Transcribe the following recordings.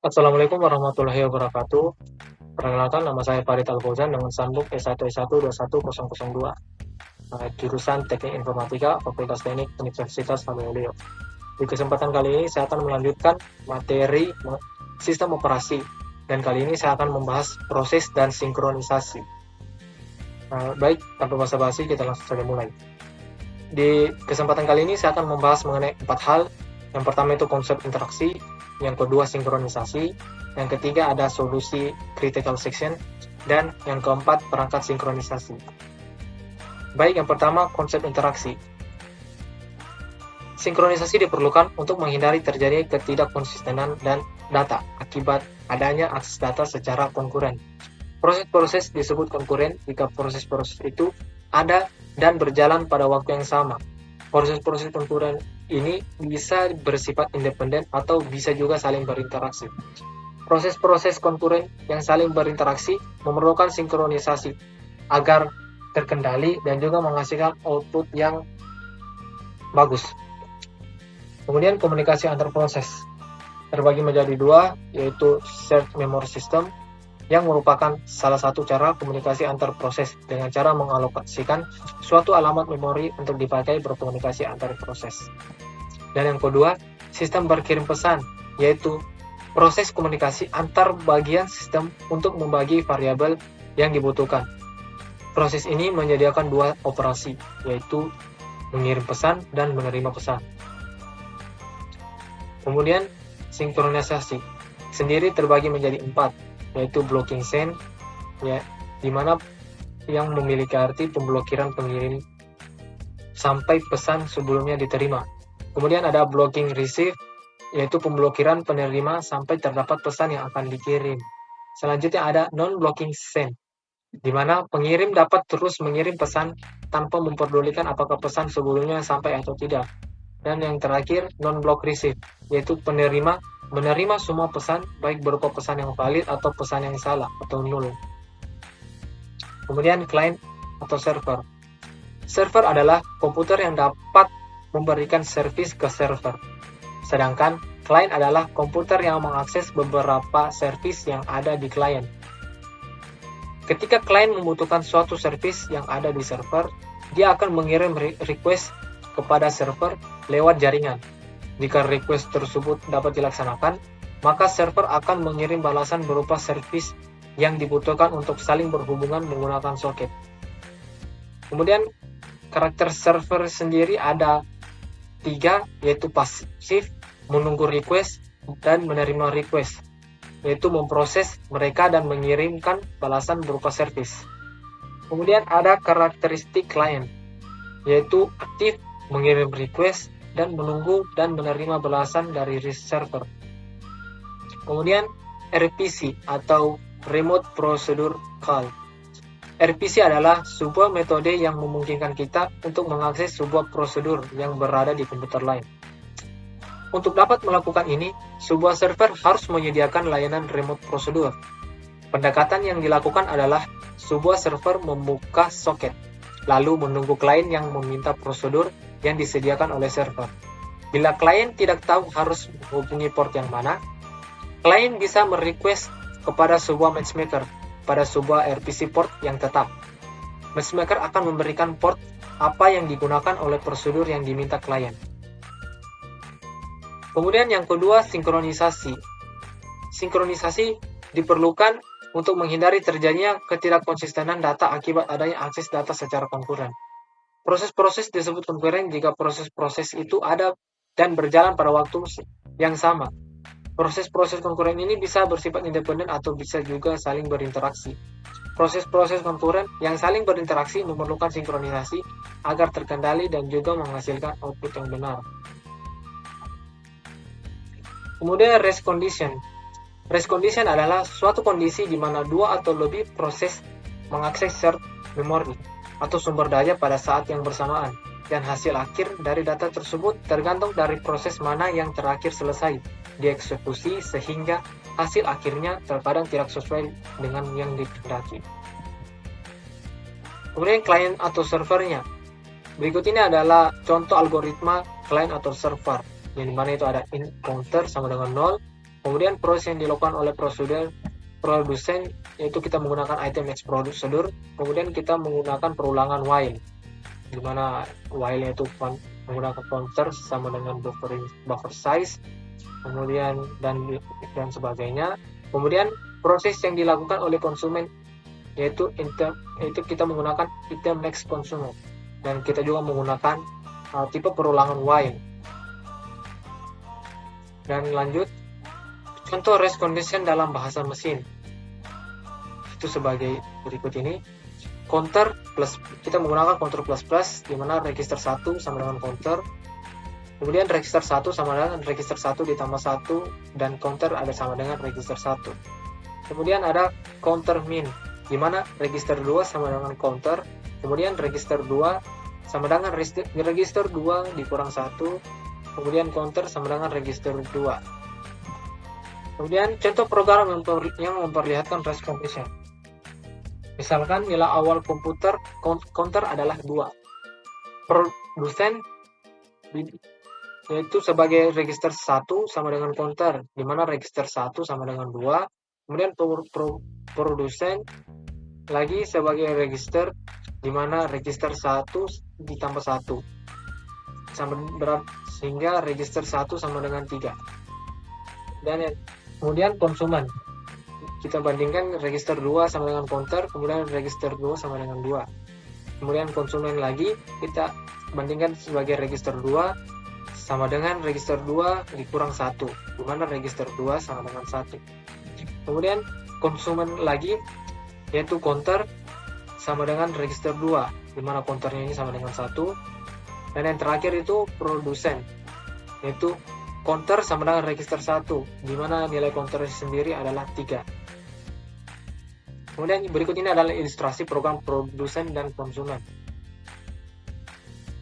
Assalamualaikum warahmatullahi wabarakatuh. Perkenalkan, nama saya Farid Alfauzan dengan sambung S1S1 21002, jurusan Teknik Informatika, Fakultas Teknik Universitas Halmahera. Di kesempatan kali ini saya akan melanjutkan materi sistem operasi, dan kali ini saya akan membahas proses dan sinkronisasi. Baik, tanpa basa-basi kita langsung saja mulai. Di kesempatan kali ini saya akan membahas mengenai 4 hal. Yang pertama itu konsep interaksi, yang kedua sinkronisasi, yang ketiga ada solusi critical section, dan yang keempat perangkat sinkronisasi. Baik, yang pertama konsep interaksi. Sinkronisasi diperlukan untuk menghindari terjadi ketidakkonsistenan dan data akibat adanya akses data secara konkuren. Proses-proses disebut konkuren jika proses-proses itu ada dan berjalan pada waktu yang sama. Proses-proses konkuren ini bisa bersifat independen atau bisa juga saling berinteraksi. Proses-proses konkuren yang saling berinteraksi memerlukan sinkronisasi agar terkendali dan juga menghasilkan output yang bagus. Kemudian komunikasi antar proses terbagi menjadi dua, yaitu shared memory system yang merupakan salah satu cara komunikasi antar proses dengan cara mengalokasikan suatu alamat memori untuk dipakai berkomunikasi antar proses. Dan yang kedua, sistem berkirim pesan, yaitu proses komunikasi antar bagian sistem untuk membagi variabel yang dibutuhkan. Proses ini menyediakan dua operasi, yaitu mengirim pesan dan menerima pesan. Kemudian, sinkronisasi sendiri terbagi menjadi 4, yaitu blocking send, ya, di mana yang memiliki arti pemblokiran pengirim sampai pesan sebelumnya diterima. Kemudian ada blocking receive, yaitu pemblokiran penerima sampai terdapat pesan yang akan dikirim. Selanjutnya ada non-blocking send, di mana pengirim dapat terus mengirim pesan tanpa memperdulikan apakah pesan sebelumnya sampai atau tidak. Dan yang terakhir, non-block receive, yaitu penerima menerima semua pesan, baik berupa pesan yang valid atau pesan yang salah atau null. Kemudian client atau server. Server adalah komputer yang dapat memberikan servis ke server. Sedangkan client adalah komputer yang mengakses beberapa servis yang ada di client. Ketika client membutuhkan suatu servis yang ada di server, dia akan mengirim request kepada server lewat jaringan. Jika request tersebut dapat dilaksanakan, maka server akan mengirim balasan berupa servis yang dibutuhkan untuk saling berhubungan menggunakan soket. Kemudian, karakter server sendiri ada 3, yaitu pasif, menunggu request, dan menerima request, yaitu memproses mereka dan mengirimkan balasan berupa servis. Kemudian ada karakteristik client, yaitu aktif, mengirim request, dan menunggu dan menerima balasan dari server. Kemudian RPC atau Remote Procedure Call. RPC adalah sebuah metode yang memungkinkan kita untuk mengakses sebuah prosedur yang berada di komputer lain. Untuk dapat melakukan ini, sebuah server harus menyediakan layanan remote procedure. Pendekatan yang dilakukan adalah sebuah server membuka soket, lalu menunggu klien yang meminta prosedur yang disediakan oleh server. Bila klien tidak tahu harus menghubungi port yang mana, klien bisa merequest kepada sebuah matchmaker pada sebuah RPC port yang tetap. Matchmaker akan memberikan port apa yang digunakan oleh prosedur yang diminta klien. Kemudian yang kedua, sinkronisasi. Sinkronisasi diperlukan untuk menghindari terjadinya ketidakkonsistenan data akibat adanya akses data secara konkuren. Proses-proses disebut konkuren jika proses-proses itu ada dan berjalan pada waktu yang sama. Proses-proses konkuren ini bisa bersifat independen atau bisa juga saling berinteraksi. Proses-proses konkuren yang saling berinteraksi memerlukan sinkronisasi agar terkendali dan juga menghasilkan output yang benar. Kemudian rest condition. Rest condition adalah suatu kondisi di mana dua atau lebih proses mengakses shared memory atau sumber daya pada saat yang bersamaan, dan hasil akhir dari data tersebut tergantung dari proses mana yang terakhir selesai dieksekusi sehingga hasil akhirnya terkadang tidak sesuai dengan yang dikehendaki. Kemudian client atau servernya. Berikut ini adalah contoh algoritma client atau server, yang dimana itu ada in counter sama dengan 0, Kemudian proses yang dilakukan oleh produsen yaitu kita menggunakan item next procedure. Kemudian kita menggunakan perulangan while, di mana while yaitu menggunakan counter sama dengan buffer size, kemudian dan sebagainya. Kemudian proses yang dilakukan oleh konsumen yaitu kita menggunakan item next consumer, dan kita juga menggunakan tipe perulangan while. Dan lanjut, contoh rest condition dalam bahasa mesin itu sebagai berikut ini. Counter plus, kita menggunakan counter plus di mana register 1 sama dengan counter. Kemudian register 1 sama dengan register 1 ditambah 1, dan counter ada sama dengan register 1. Kemudian ada counter min, di mana register 2 sama dengan counter. Kemudian register 2 sama dengan register 2 dikurang 1. Kemudian counter sama dengan register 2. Kemudian contoh program yang memperlihatkan rest condition. Misalkan nilai awal komputer counter adalah 2. Produsen yaitu sebagai register 1 sama dengan counter, di mana register 1 sama dengan 2. Kemudian produsen lagi sebagai register, di mana register 1 ditambah 1 sehingga register 1 sama dengan 3. Dan kemudian konsumen, kita bandingkan register 2 sama dengan counter, kemudian register 2 sama dengan 2. Kemudian konsumen lagi kita bandingkan sebagai register 2 sama dengan register 2 dikurang 1, di mana register 2 sama dengan 1. Kemudian konsumen lagi yaitu counter sama dengan register 2, di mana counternya ini sama dengan 1. Dan yang terakhir itu produsen, yaitu counter sama dengan register 1, di mana nilai counter sendiri adalah 3. Kemudian berikut ini adalah ilustrasi program produsen dan konsumen.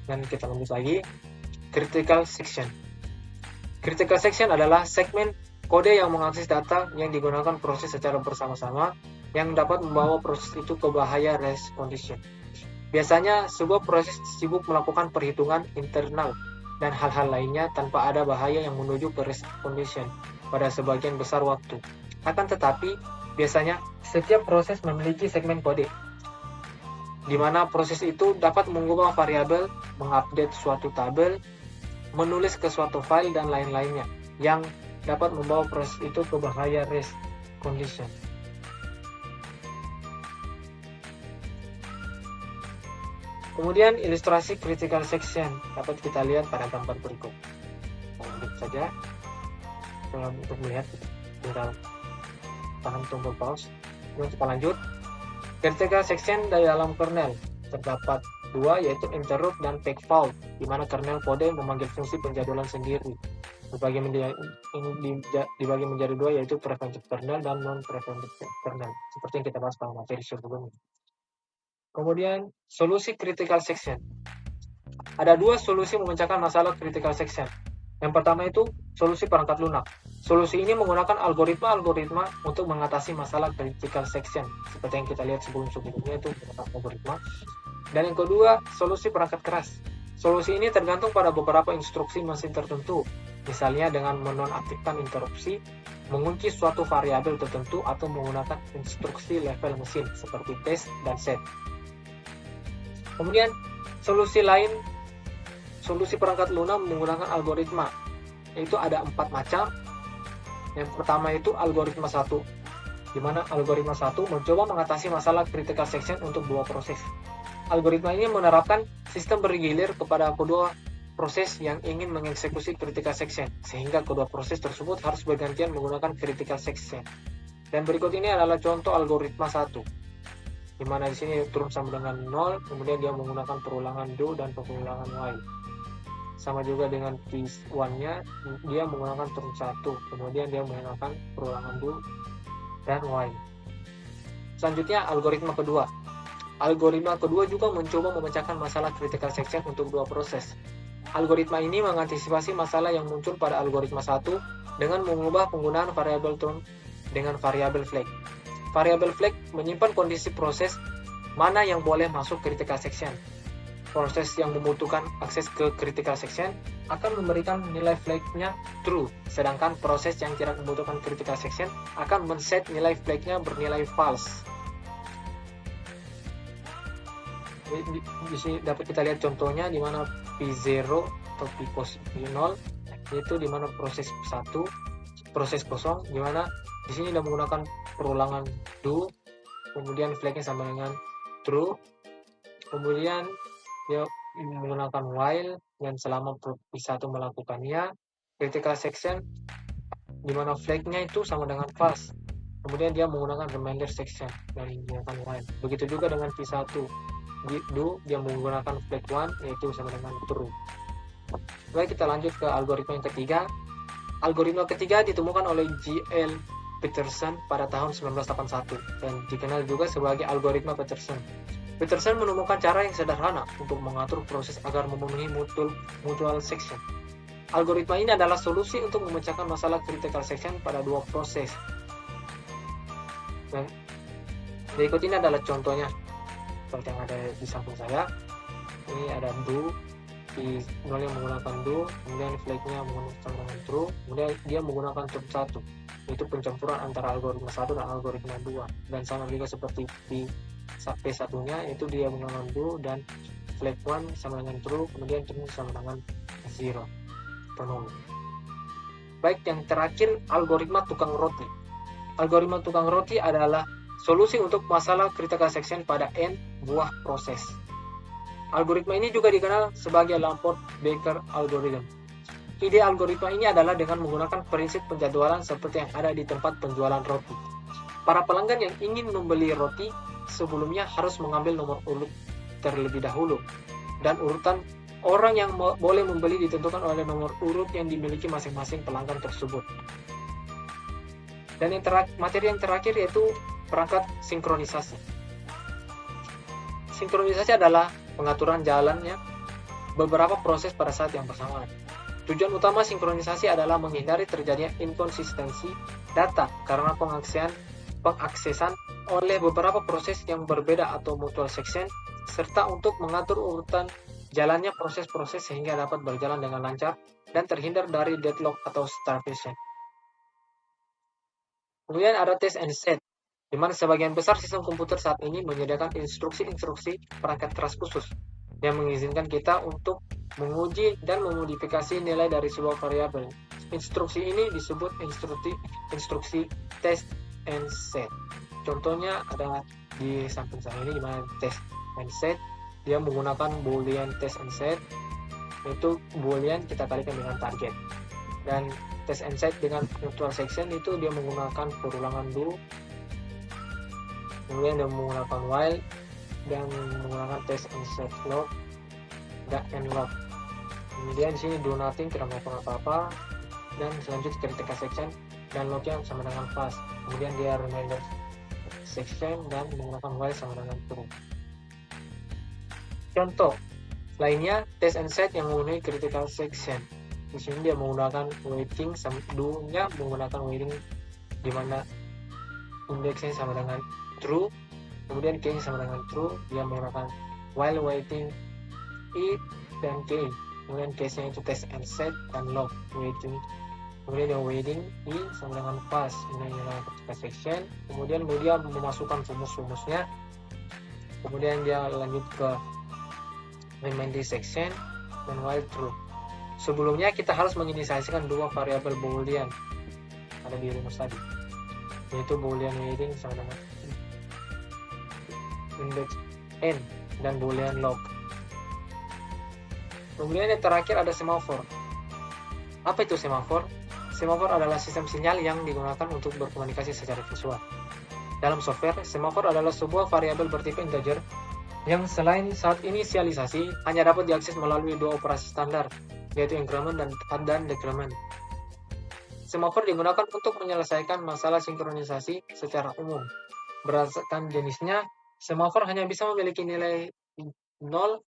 Dan kita lanjut lagi. Critical section. Critical section adalah segmen kode yang mengakses data yang digunakan proses secara bersama-sama yang dapat membawa proses itu ke bahaya rest condition. Biasanya sebuah proses sibuk melakukan perhitungan internal dan hal-hal lainnya tanpa ada bahaya yang menuju ke rest condition pada sebagian besar waktu. Akan tetapi, biasanya setiap proses memiliki segmen kode, di mana proses itu dapat mengubah variabel, mengupdate suatu tabel, menulis ke suatu file, dan lain-lainnya yang dapat membawa proses itu ke bahaya rest condition. Kemudian ilustrasi critical section dapat kita lihat pada gambar berikut. Lanjut saja. Untuk melihat, kita tahan tombol pause. Kemudian kita lanjut. Critical section dari dalam kernel terdapat dua, yaitu interrupt dan fake fault, di mana kernel kode memanggil fungsi penjadwalan sendiri. Dibagi menjadi dua, yaitu preventive kernel dan non-preventive kernel, seperti yang kita bahas pada materi sebelumnya. Kemudian solusi critical section. Ada dua solusi memecahkan masalah critical section. Yang pertama itu solusi perangkat lunak. Solusi ini menggunakan algoritma untuk mengatasi masalah critical section, seperti yang kita lihat sebelum-sebelumnya itu menggunakan algoritma. Dan yang kedua, solusi perangkat keras. Solusi ini tergantung pada beberapa instruksi mesin tertentu, misalnya dengan menonaktifkan interupsi, mengunci suatu variabel tertentu, atau menggunakan instruksi level mesin seperti test dan set. Kemudian solusi lain, solusi perangkat lunak menggunakan algoritma, yaitu ada 4 macam. Yang pertama itu algoritma 1, di mana algoritma 1 mencoba mengatasi masalah critical section untuk dua proses. Algoritma ini menerapkan sistem bergilir kepada kedua proses yang ingin mengeksekusi critical section, sehingga kedua proses tersebut harus bergantian menggunakan critical section. Dan berikut ini adalah contoh algoritma 1, di mana di sini turun sama dengan 0, kemudian dia menggunakan perulangan do dan pengulangan while. Sama juga dengan P1-nya, dia menggunakan turun 1, kemudian dia menggunakan perulangan do dan while. Selanjutnya algoritma kedua. Algoritma kedua juga mencoba memecahkan masalah critical section untuk dua proses. Algoritma ini mengantisipasi masalah yang muncul pada algoritma 1 dengan mengubah penggunaan variabel turn dengan variabel flag. Variabel flag menyimpan kondisi proses mana yang boleh masuk critical section. proses yang membutuhkan akses ke critical section akan memberikan nilai flag-nya true, sedangkan proses yang tidak membutuhkan critical section akan men-set nilai flag-nya bernilai false. Di sini dapat kita lihat contohnya di mana P0 atau P0 yaitu di mana proses 1, proses kosong, di mana di sini sudah menggunakan perulangan do, kemudian flagnya sama dengan true, kemudian dia menggunakan while dan selama P1 melakukannya, critical section di mana flagnya itu sama dengan false, kemudian dia menggunakan remainder section dan menggunakan while. Begitu juga dengan P1 do, dia menggunakan flag 1 yaitu sama dengan true. Baik, kita lanjut ke algoritma yang ketiga. Algoritma ketiga ditemukan oleh G.L. Peterson pada tahun 1981 dan dikenal juga sebagai algoritma Peterson. Peterson menemukan cara yang sederhana untuk mengatur proses agar memenuhi mutual section. Algoritma ini adalah solusi untuk memecahkan masalah critical section pada dua proses. Dan berikut ini adalah contohnya seperti yang ada di samping saya. Ini ada do, di 0 yang menggunakan do, kemudian flagnya menggunakan true, kemudian dia menggunakan true 1, itu pencampuran antara algoritma 1 dan algoritma 2, dan sama juga seperti di P1 nya itu dia menggunakan do dan flag 1 sama dengan true, kemudian true sama dengan 0 penuh. Baik, yang terakhir algoritma tukang roti. Algoritma tukang roti adalah solusi untuk masalah critical section pada n buah proses. Algoritma ini juga dikenal sebagai Lamport-Baker algorithm. Ide algoritma ini adalah dengan menggunakan prinsip penjadwalan seperti yang ada di tempat penjualan roti. Para pelanggan yang ingin membeli roti sebelumnya harus mengambil nomor urut terlebih dahulu, dan urutan orang yang boleh membeli ditentukan oleh nomor urut yang dimiliki masing-masing pelanggan tersebut. Dan materi yang terakhir yaitu perangkat sinkronisasi. Sinkronisasi adalah pengaturan jalannya beberapa proses pada saat yang bersamaan. Tujuan utama sinkronisasi adalah menghindari terjadinya inkonsistensi data karena pengaksesan oleh beberapa proses yang berbeda atau mutual section, serta untuk mengatur urutan jalannya proses-proses sehingga dapat berjalan dengan lancar dan terhindar dari deadlock atau starvation. Kemudian ada test and set, di mana sebagian besar sistem komputer saat ini menyediakan instruksi-instruksi perangkat keras khusus yang mengizinkan kita untuk menguji dan memodifikasi nilai dari sebuah variabel. Instruksi ini disebut instruksi test and set. Contohnya ada di samping saya ini, di mana test and set dia menggunakan boolean test and set, yaitu boolean kita kalikan dengan target, dan test and set dengan mutual section itu dia menggunakan perulangan do, kemudian dia menggunakan while dan menggunakan test and set log dan end log. Kemudian di sini do nothing, tidak melakukan apa-apa, dan selanjutnya critical section dan lognya sama dengan false. Kemudian dia remainder section dan menggunakan while sama dengan true. Contoh lainnya test and set yang memenuhi critical section. Di sini dia menggunakan waiting, do-nya menggunakan waiting di mana indeksnya sama dengan true, kemudian case sama dengan true, dia menggunakan while waiting i dan k, kemudian case-nya itu test and set dan log waiting, kemudian yang waiting i sama dengan false, menggunakan critical section, kemudian dia memasukkan rumus-rumusnya, kemudian dia lanjut ke remainder section dan while true. Sebelumnya kita harus menginisiasikan dua variabel boolean ada di rumus tadi, yaitu boolean waiting sama dengan index n dan boolean log. Kemudian yang terakhir ada semafor. Apa itu semafor? Semafor adalah sistem sinyal yang digunakan untuk berkomunikasi secara visual. Dalam software, semafor adalah sebuah variabel bertipe integer yang selain saat inisialisasi hanya dapat diakses melalui dua operasi standar, yaitu increment dan decrement. Semafor digunakan untuk menyelesaikan masalah sinkronisasi secara umum. Berdasarkan jenisnya, semafor hanya bisa memiliki nilai 0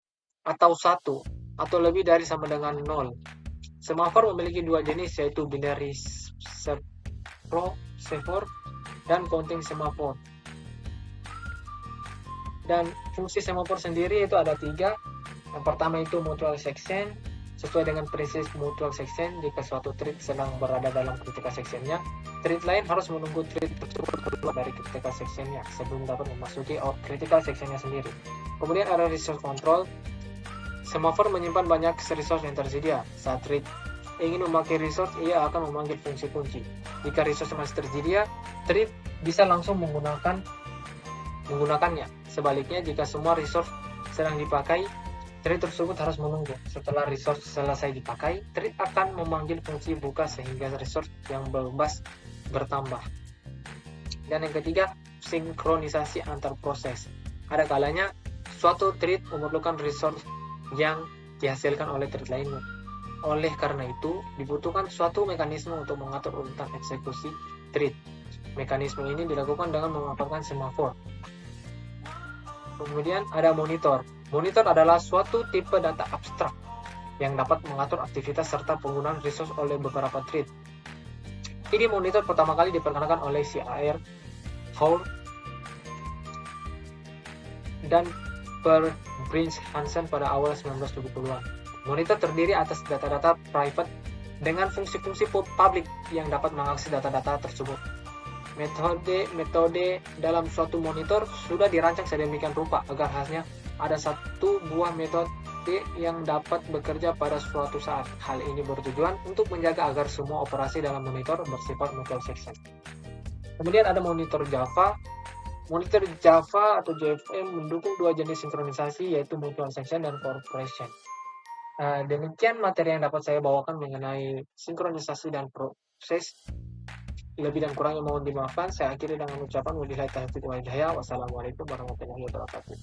atau 1 atau lebih dari sama dengan 0. Semafor memiliki dua jenis, yaitu binary semaphore dan counting semaphore. Dan fungsi semafor sendiri itu ada 3, Yang pertama itu mutual section. Sesuai dengan prinsip mutual section, jika suatu thread sedang berada dalam critical sectionnya, thread lain harus menunggu thread tersebut keluar dari critical sectionnya sebelum dapat memasuki critical sectionnya sendiri. Kemudian ada resource control. Semafor menyimpan banyak resource yang tersedia. Saat thread ingin memakai resource, ia akan memanggil fungsi kunci. Jika resource masih tersedia, thread bisa langsung menggunakannya. Sebaliknya, jika semua resource sedang dipakai, thread tersebut harus menunggu. Setelah resource selesai dipakai, thread akan memanggil fungsi buka sehingga resource yang bebas bertambah. Dan yang ketiga, sinkronisasi antar proses. Ada kalanya suatu thread memerlukan resource yang dihasilkan oleh thread lainnya. Oleh karena itu, dibutuhkan suatu mekanisme untuk mengatur urutan eksekusi thread. Mekanisme ini dilakukan dengan memanfaatkan semafor. Kemudian ada monitor. Monitor adalah suatu tipe data abstrak yang dapat mengatur aktivitas serta penggunaan resource oleh beberapa thread. Ini monitor pertama kali diperkenalkan oleh C.R. Hoare dan Per Brins Hansen pada awal 1970-an. Monitor terdiri atas data-data private dengan fungsi-fungsi publik yang dapat mengakses data-data tersebut. Metode dalam suatu monitor sudah dirancang sedemikian rupa agar hasilnya ada satu buah metode yang dapat bekerja pada suatu saat. Hal ini bertujuan untuk menjaga agar semua operasi dalam monitor bersifat mutual section. Kemudian ada monitor Java. Monitor Java atau JVM mendukung dua jenis sinkronisasi, yaitu mutual section dan corporation. Demikian materi yang dapat saya bawakan mengenai sinkronisasi dan proses. Lebih dan kurangnya mohon dimaafkan. Saya akhiri dengan ucapan wabillahi taufiq wal hidayah. Wassalamualaikum warahmatullahi wabarakatuh.